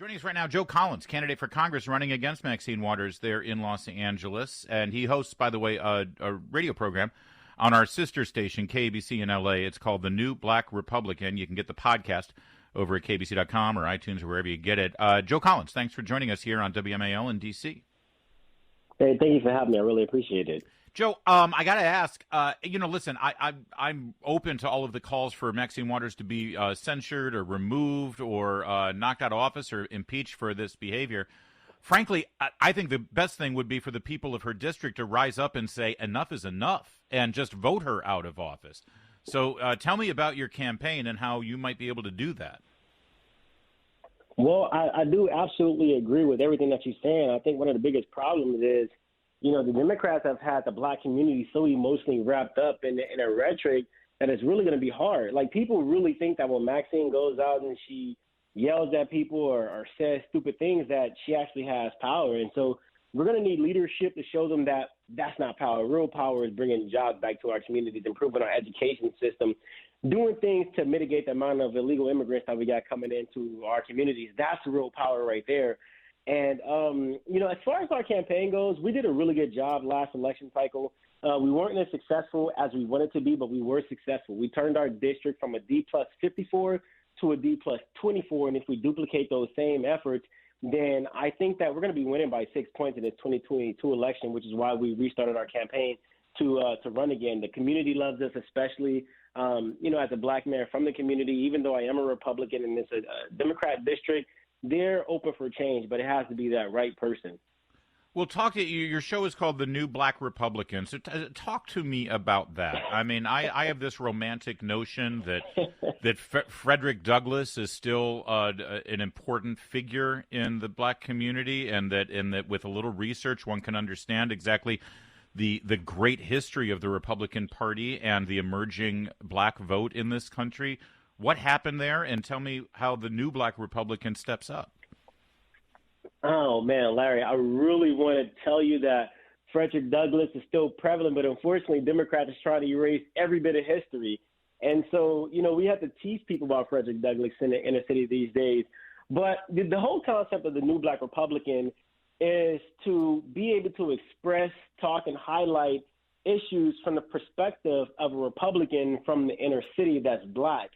Joining us right now, Joe Collins, candidate for Congress running against Maxine Waters there in Los Angeles. And he hosts, by the way, a radio program on our sister station, KBC in L.A. It's called The New Black Republican. You can get the podcast over at kbc.com or iTunes or wherever you get it. Joe Collins, thanks for joining us here on WMAL in D.C. Hey, thank you for having me. I really appreciate it. Joe, I got to ask, listen, I'm open to all of the calls for Maxine Waters to be censured or removed or knocked out of office or impeached for this behavior. Frankly, I think the best thing would be for the people of her district to rise up and say enough is enough and just vote her out of office. So tell me about your campaign and how you might be able to do that. Well, I do absolutely agree with everything that you're saying. I think one of the biggest problems is, the Democrats have had the black community so emotionally wrapped up in a rhetoric that it's really going to be hard. Like, people really think that when Maxine goes out and she yells at people or says stupid things, that she actually has power. And so we're going to need leadership to show them that that's not power. Real power is bringing jobs back to our communities, improving our education system, doing things to mitigate the amount of illegal immigrants that we got coming into our communities. That's real power right there. And, as far as our campaign goes, we did a really good job last election cycle. We weren't as successful as we wanted to be, but we were successful. We turned our district from a D plus 54 to a D plus 24. And if we duplicate those same efforts, then I think that we're going to be winning by 6 points in this 2022 election, which is why we restarted our campaign to run again. The community loves us, especially, as a black man from the community. Even though I am a Republican and it's a Democrat district, they're open for change, but it has to be that right person. Well, talk to you. Your show is called The New Black Republican. So talk to me about that. I mean, I have this romantic notion that Frederick Douglass is still an important figure in the black community, and that with a little research one can understand exactly the great history of the Republican Party and the emerging black vote in this country. What happened there, and tell me how the new black Republican steps up. Oh, man, Larry, I really want to tell you that Frederick Douglass is still prevalent, but unfortunately, Democrats are trying to erase every bit of history. And so, we have to teach people about Frederick Douglass in the inner city these days. But the whole concept of the new black Republican is to be able to express, talk, and highlight issues from the perspective of a Republican from the inner city that's black.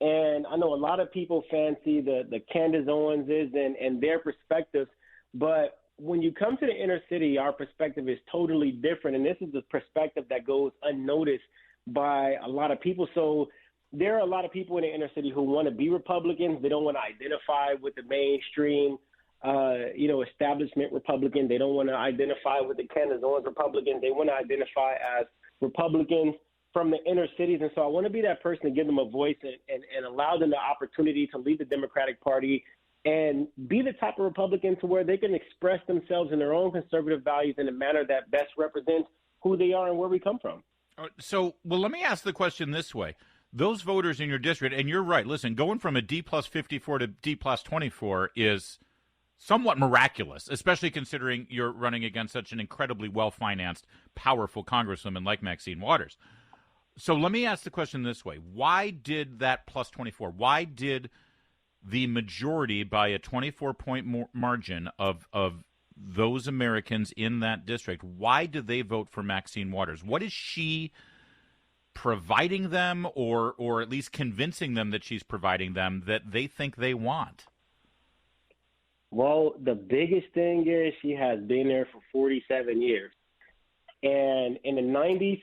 And I know a lot of people fancy the Candace Owenses and their perspectives, but when you come to the inner city, our perspective is totally different, and this is the perspective that goes unnoticed by a lot of people. So there are a lot of people in the inner city who want to be Republicans. They don't want to identify with the mainstream, establishment Republican. They don't want to identify with the Candace Owens Republicans. They want to identify as Republicans from the inner cities. And so I want to be that person to give them a voice and allow them the opportunity to lead the Democratic Party and be the type of Republican to where they can express themselves in their own conservative values in a manner that best represents who they are and where we come from. So, let me ask the question this way. Those voters in your district, and you're right, listen, going from a D plus 54 to D plus 24 is somewhat miraculous, especially considering you're running against such an incredibly well-financed, powerful congresswoman like Maxine Waters. So let me ask the question this way. Why did that plus 24, why did the majority by a 24-point margin of those Americans in that district, why did they vote for Maxine Waters? What is she providing them or at least convincing them that she's providing them that they think they want? Well, the biggest thing is she has been there for 47 years. And in the 90s,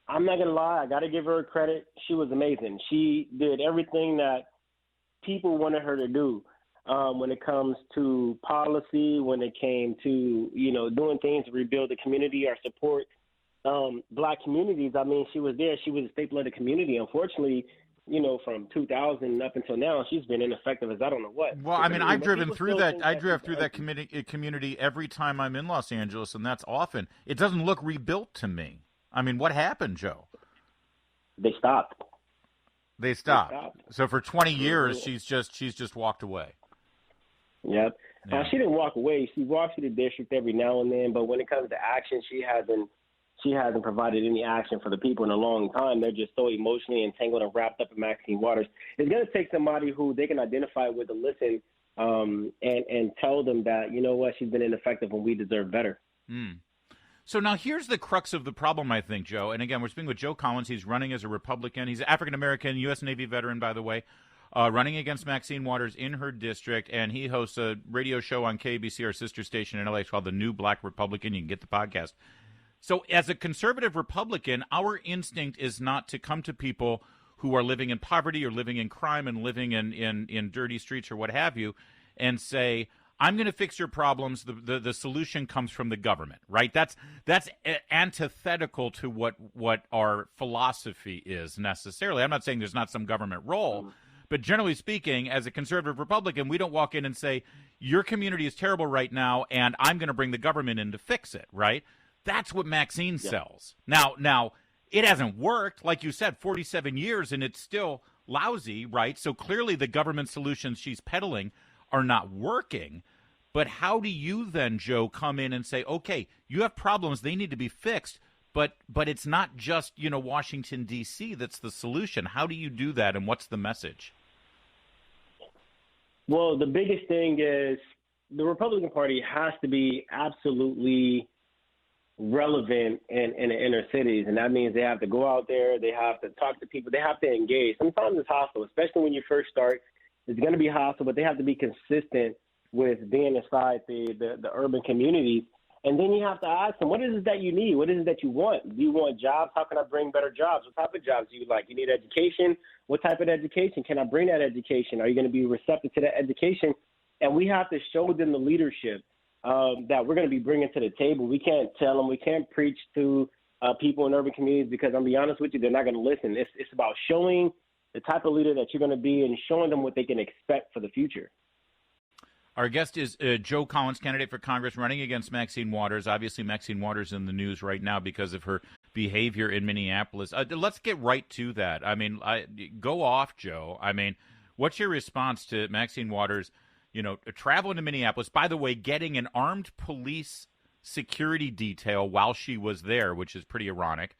I'm not going to lie, I got to give her credit. She was amazing. She did everything that people wanted her to do when it comes to policy, when it came to, doing things to rebuild the community or support black communities. I mean, she was there. She was a staple of the community. Unfortunately, from 2000 up until now, she's been ineffective as I don't know what. Well, I mean, I've driven through that. I drive through that community every time I'm in Los Angeles, and that's often. It doesn't look rebuilt to me. I mean, what happened, Joe? They stopped. They stopped. So for 20 years, she's just walked away. Yep. Yeah. She didn't walk away. She walks through the district every now and then, but when it comes to action, she hasn't provided any action for the people in a long time. They're just so emotionally entangled and wrapped up in Maxine Waters. It's going to take somebody who they can identify with to listen and tell them that, you know what, she's been ineffective and we deserve better. So now here's the crux of the problem, I think, Joe. And again, we're speaking with Joe Collins. He's running as a Republican. He's an African-American, U.S. Navy veteran, by the way, running against Maxine Waters in her district. And he hosts a radio show on KBC, our sister station in L.A. It's called The New Black Republican. You can get the podcast. So as a conservative Republican, our instinct is not to come to people who are living in poverty or living in crime and living in dirty streets or what have you and say, I'm going to fix your problems. The solution comes from the government, right? That's antithetical to what our philosophy is necessarily. I'm not saying there's not some government role, but generally speaking, as a conservative Republican, we don't walk in and say, your community is terrible right now, and I'm going to bring the government in to fix it, right? That's what Maxine sells. Now, it hasn't worked, like you said, 47 years, and it's still lousy, right? So clearly the government solutions she's peddling are not working. But how do you then, Joe, come in and say, okay, you have problems, they need to be fixed, but it's not just, Washington, D.C. that's the solution. How do you do that, and what's the message? Well, the biggest thing is the Republican Party has to be absolutely relevant in the inner cities, and that means they have to go out there, they have to talk to people, they have to engage. Sometimes it's hostile, especially when you first start. It's going to be hostile, but they have to be consistent with being inside the urban communities. And then you have to ask them, what is it that you need? What is it that you want? Do you want jobs? How can I bring better jobs? What type of jobs do you like? You need education? What type of education? Can I bring that education? Are you going to be receptive to that education? And we have to show them the leadership that we're going to be bringing to the table. We can't tell them, we can't preach to people in urban communities because I'll be honest with you, they're not going to listen. It's about showing the type of leader that you're going to be and showing them what they can expect for the future. Our guest is Joe Collins, candidate for Congress, running against Maxine Waters. Obviously, Maxine Waters in the news right now because of her behavior in Minneapolis. Let's get right to that. I mean, go off, Joe. I mean, what's your response to Maxine Waters, traveling to Minneapolis? By the way, getting an armed police security detail while she was there, which is pretty ironic.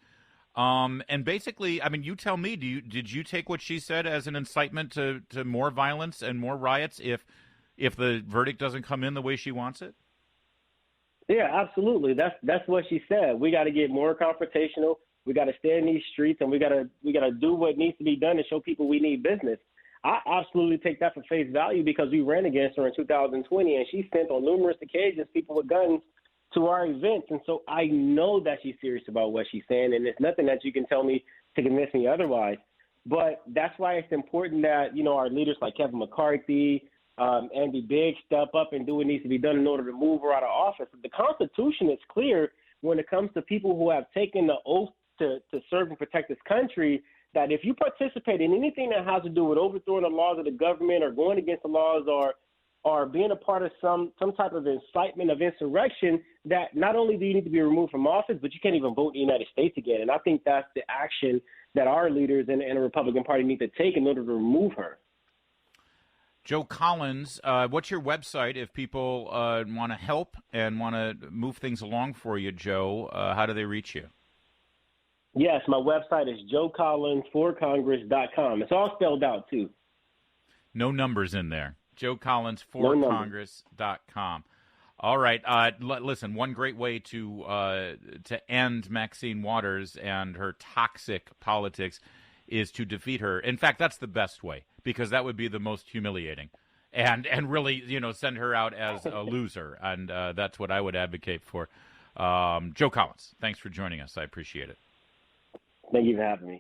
And basically, I mean, you tell me, did you take what she said as an incitement to more violence and more riots if the verdict doesn't come in the way she wants it? Yeah, absolutely. That's what she said. We got to get more confrontational. We got to stay in these streets, and we got to do what needs to be done to show people we need business. I absolutely take that for face value because we ran against her in 2020, and she sent on numerous occasions people with guns to our events. And so I know that she's serious about what she's saying, and there's nothing that you can tell me to convince me otherwise. But that's why it's important that, our leaders like Kevin McCarthy, Andy Biggs step up and do what needs to be done in order to move her out of office. The Constitution is clear when it comes to people who have taken the oath to serve and protect this country, that if you participate in anything that has to do with overthrowing the laws of the government or going against the laws or being a part of some type of incitement of insurrection, that not only do you need to be removed from office, but you can't even vote in the United States again. And I think that's the action that our leaders in the Republican Party need to take in order to remove her. Joe Collins, what's your website if people want to help and want to move things along for you, Joe? How do they reach you? Yes, my website is joecollinsforcongress.com. It's all spelled out, too. No numbers in there. joecollinsforcongress.com. All right. Listen, one great way to end Maxine Waters and her toxic politics is to defeat her. In fact, that's the best way, because that would be the most humiliating and really, send her out as a loser. And that's what I would advocate for. Joe Collins, thanks for joining us. I appreciate it. Thank you for having me.